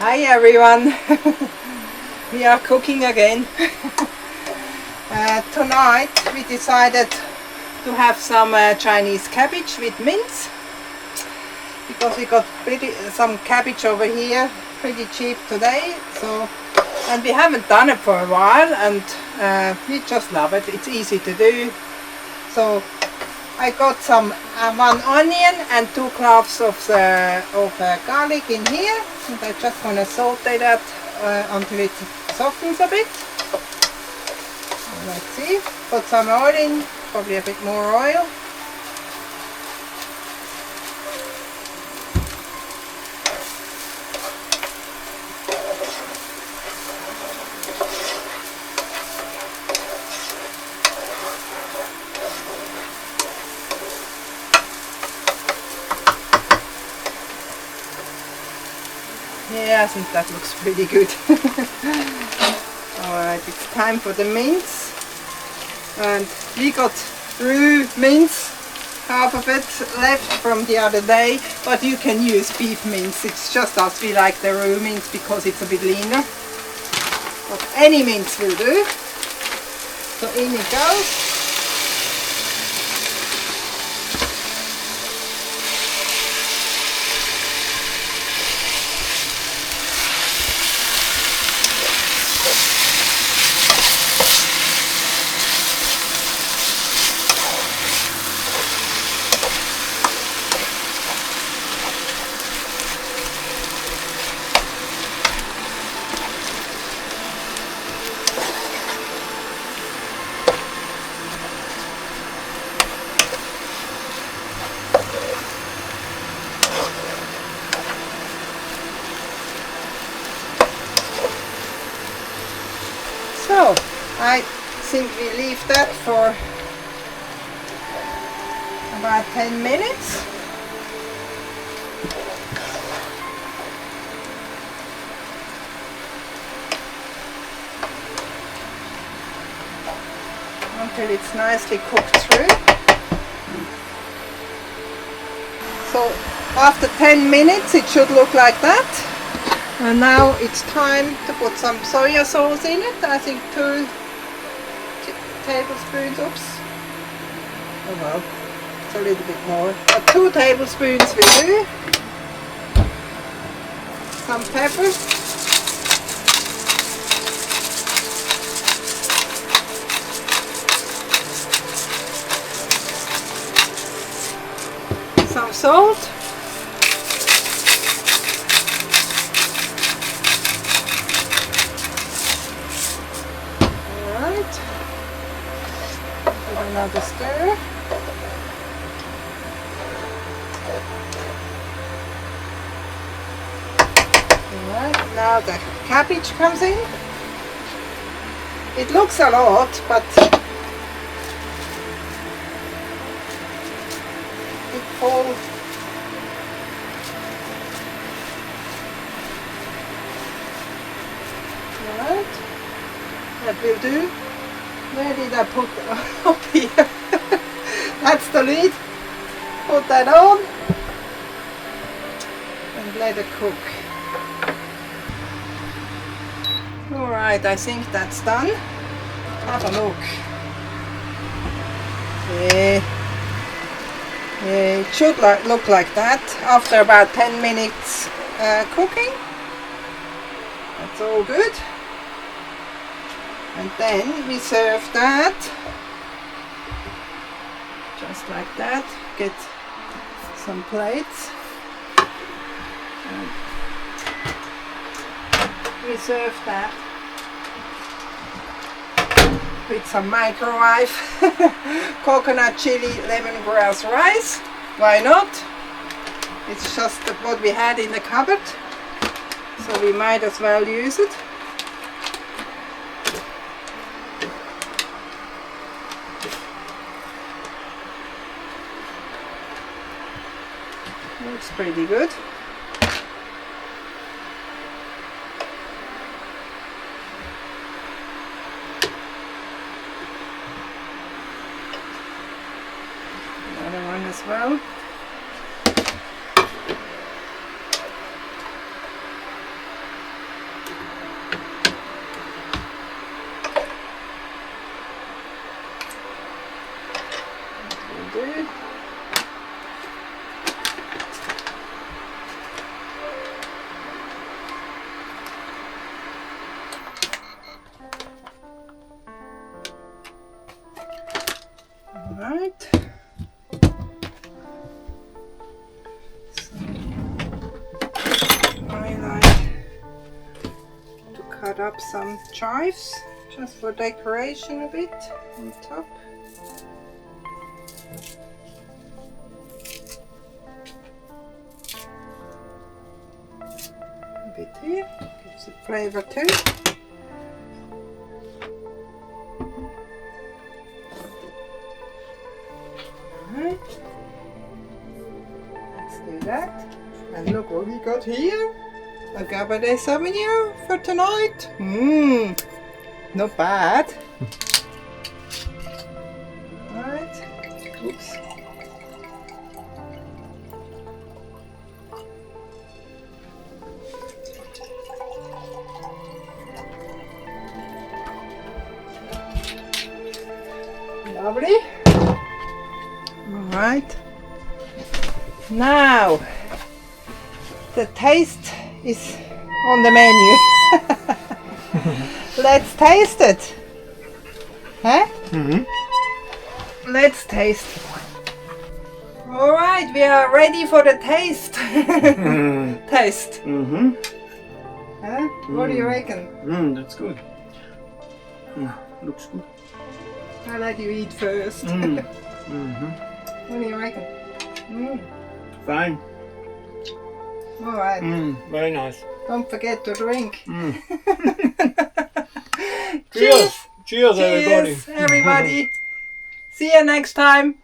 Hi everyone, we are cooking again. Tonight we decided to have some Chinese cabbage with mince, because we got some cabbage over here pretty cheap today. And we haven't done it for a while, and we just love it. It's easy to do. So I got some 1 onion and 2 cloves of garlic in here, and I'm just going to saute that until it softens a bit. Let's see, put some oil in, probably a bit more oil. Yeah, I think that looks pretty good. Alright, it's time for the mince. And we got roux mince, half of it left from the other day, but you can use beef mince. It's just us, we like the roux mince because it's a bit leaner. But any mince will do. So in it goes. So I think we leave that for about 10 minutes. Until it's nicely cooked through. So after 10 minutes it should look like that. And now it's time to put some soya sauce in it. I think 2 tablespoons. Oops. Oh well, it's a little bit more. But 2 tablespoons will do. Some pepper. Some salt. Another stir. Alright, now the cabbage comes in. It looks a lot, but it falls. Alright, that will do. Where did I put up here? That's the lid. Put that on and let it cook. Alright, I think that's done. Have a look. Yeah, it should look like that after about 10 minutes cooking. That's all good. And then we serve that just like that. Get some plates. And we serve that with some microwave coconut chili lemongrass rice. Why not? It's just what we had in the cupboard, so we might as well use it. Looks pretty good. Another one as well. cut up some chives just for decoration a bit on top. A bit here, gives it flavor too. Right. Let's do that. And look what we got here. A Cabernet Sauvignon for tonight. Not bad. Right. Oops. Lovely. All right. Now the taste is on the menu. Let's taste it. Huh? Let's taste it. All right, we are ready for the taste. Taste. Huh? What do you reckon? That's good. Looks good. I'll let you eat first. What do you reckon? Fine. All right. Very nice. Don't forget to drink. Cheers! Cheers, everybody! Cheers, everybody. See you next time.